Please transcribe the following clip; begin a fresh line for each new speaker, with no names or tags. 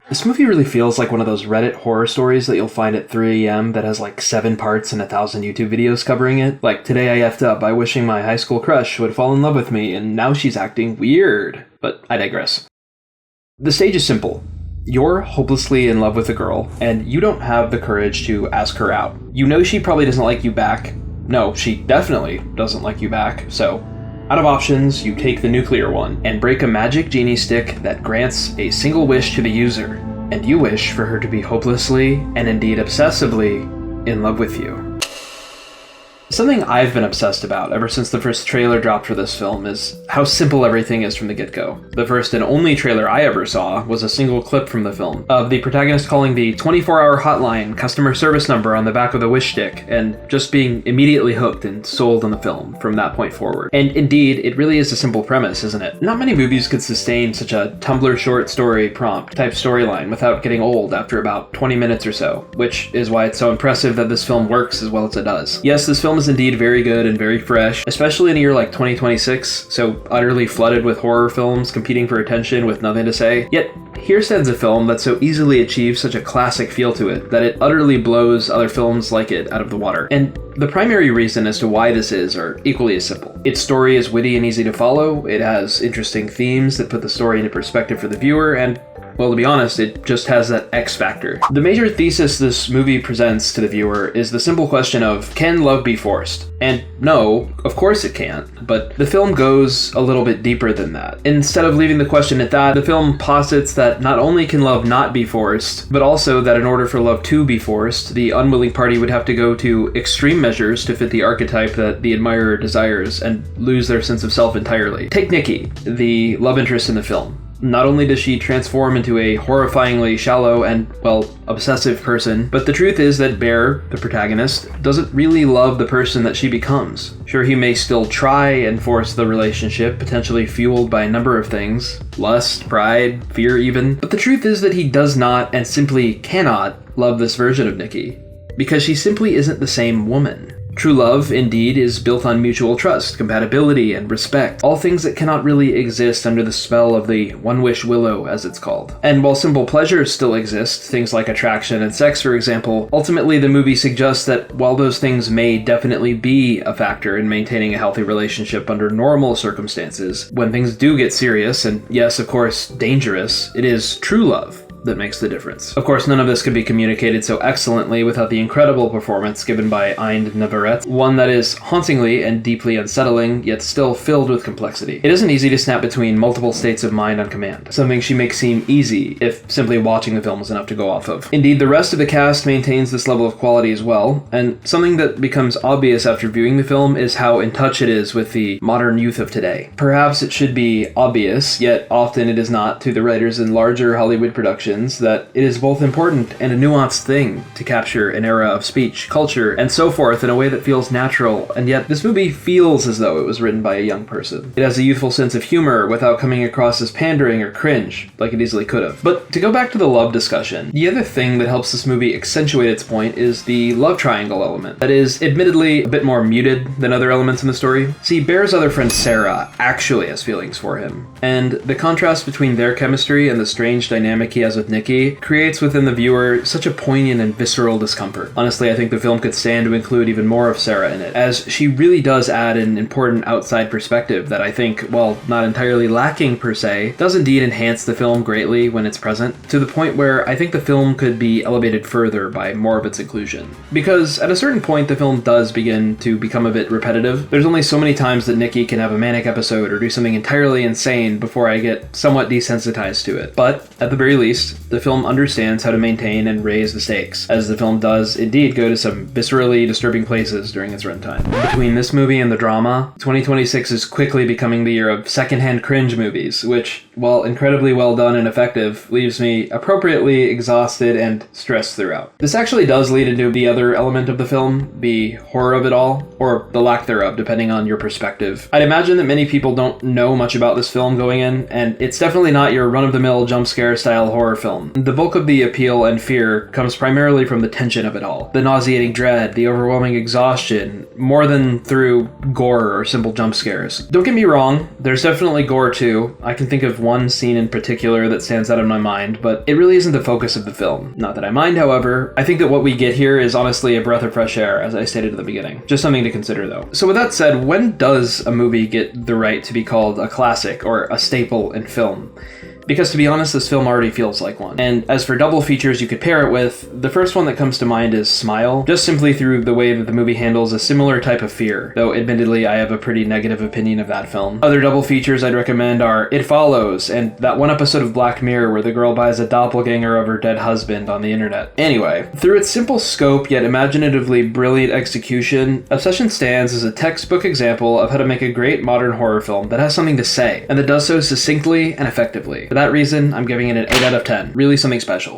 This movie really feels like one of those Reddit horror stories that you'll find at 3 a.m. that has like 7 parts and 1,000 YouTube videos covering it. Like, today I effed up by wishing my high school crush would fall in love with me, and now she's acting weird. But I digress. The stage is simple. You're hopelessly in love with a girl, and you don't have the courage to ask her out. You know she probably doesn't like you back. No, she definitely doesn't like you back, so out of options, you take the nuclear one and break a magic genie stick that grants a single wish to the user, and you wish for her to be hopelessly, and indeed obsessively, in love with you. Something I've been obsessed about ever since the first trailer dropped for this film is how simple everything is from the get-go. The first and only trailer I ever saw was a single clip from the film of the protagonist calling the 24-hour hotline customer service number on the back of the wish stick and just being immediately hooked and sold on the film from that point forward. And indeed, it really is a simple premise, isn't it? Not many movies could sustain such a Tumblr short story prompt type storyline without getting old after about 20 minutes or so, which is why it's so impressive that this film works as well as it does. Yes, this film is indeed very good and very fresh, especially in a year like 2026, so utterly flooded with horror films competing for attention with nothing to say. Yet, here stands a film that so easily achieves such a classic feel to it that it utterly blows other films like it out of the water. And the primary reason as to why this is are equally as simple. Its story is witty and easy to follow, it has interesting themes that put the story into perspective for the viewer, and well, to be honest, it just has that X factor. The major thesis this movie presents to the viewer is the simple question of, can love be forced? And no, of course it can't, but the film goes a little bit deeper than that. Instead of leaving the question at that, the film posits that not only can love not be forced, but also that in order for love to be forced, the unwilling party would have to go to extreme measures to fit the archetype that the admirer desires and lose their sense of self entirely. Take Nikki, the love interest in the film. Not only does she transform into a horrifyingly shallow and, well, obsessive person, but the truth is that Bear, the protagonist, doesn't really love the person that she becomes. Sure, he may still try and force the relationship, potentially fueled by a number of things, lust, pride, fear even, but the truth is that he does not and simply cannot love this version of Nikki, because she simply isn't the same woman. True love, indeed, is built on mutual trust, compatibility, and respect, all things that cannot really exist under the spell of the one-wish willow, as it's called. And while simple pleasures still exist, things like attraction and sex, for example, ultimately the movie suggests that while those things may definitely be a factor in maintaining a healthy relationship under normal circumstances, when things do get serious, and yes, of course, dangerous, it is true love that makes the difference. Of course, none of this could be communicated so excellently without the incredible performance given by Aind Navarrete, one that is hauntingly and deeply unsettling, yet still filled with complexity. It isn't easy to snap between multiple states of mind on command, something she makes seem easy if simply watching the film is enough to go off of. Indeed, the rest of the cast maintains this level of quality as well, and something that becomes obvious after viewing the film is how in touch it is with the modern youth of today. Perhaps it should be obvious, yet often it is not to the writers in larger Hollywood productions that it is both important and a nuanced thing to capture an era of speech, culture, and so forth in a way that feels natural, and yet this movie feels as though it was written by a young person. It has a youthful sense of humor without coming across as pandering or cringe, like it easily could have. But to go back to the love discussion, the other thing that helps this movie accentuate its point is the love triangle element. That is, admittedly, a bit more muted than other elements in the story. See, Bear's other friend Sarah actually has feelings for him, and the contrast between their chemistry and the strange dynamic he has with Nikki creates within the viewer such a poignant and visceral discomfort. Honestly, I think the film could stand to include even more of Sarah in it, as she really does add an important outside perspective that I think, while not entirely lacking per se, does indeed enhance the film greatly when it's present, to the point where I think the film could be elevated further by more of its inclusion. Because at a certain point, the film does begin to become a bit repetitive. There's only so many times that Nikki can have a manic episode or do something entirely insane before I get somewhat desensitized to it. But, at the very least, the film understands how to maintain and raise the stakes, as the film does indeed go to some viscerally disturbing places during its runtime. Between this movie and the drama, 2026 is quickly becoming the year of secondhand cringe movies, which, while incredibly well done and effective, leaves me appropriately exhausted and stressed throughout. This actually does lead into the other element of the film, the horror of it all, or the lack thereof, depending on your perspective. I'd imagine that many people don't know much about this film going in, and it's definitely not your run-of-the-mill jump scare style horror film. The bulk of the appeal and fear comes primarily from the tension of it all. The nauseating dread, the overwhelming exhaustion, more than through gore or simple jump scares. Don't get me wrong, there's definitely gore too. I can think of one scene in particular that stands out in my mind, but it really isn't the focus of the film. Not that I mind, however. I think that what we get here is honestly a breath of fresh air, as I stated at the beginning. Just something to consider though. So with that said, when does a movie get the right to be called a classic or a staple in film? Because to be honest, this film already feels like one. And as for double features you could pair it with, the first one that comes to mind is Smile, just simply through the way that the movie handles a similar type of fear, though admittedly I have a pretty negative opinion of that film. Other double features I'd recommend are It Follows, and that one episode of Black Mirror where the girl buys a doppelganger of her dead husband on the internet. Anyway, through its simple scope yet imaginatively brilliant execution, Obsession stands as a textbook example of how to make a great modern horror film that has something to say, and that does so succinctly and effectively. For that reason, I'm giving it an 8 out of 10. Really something special.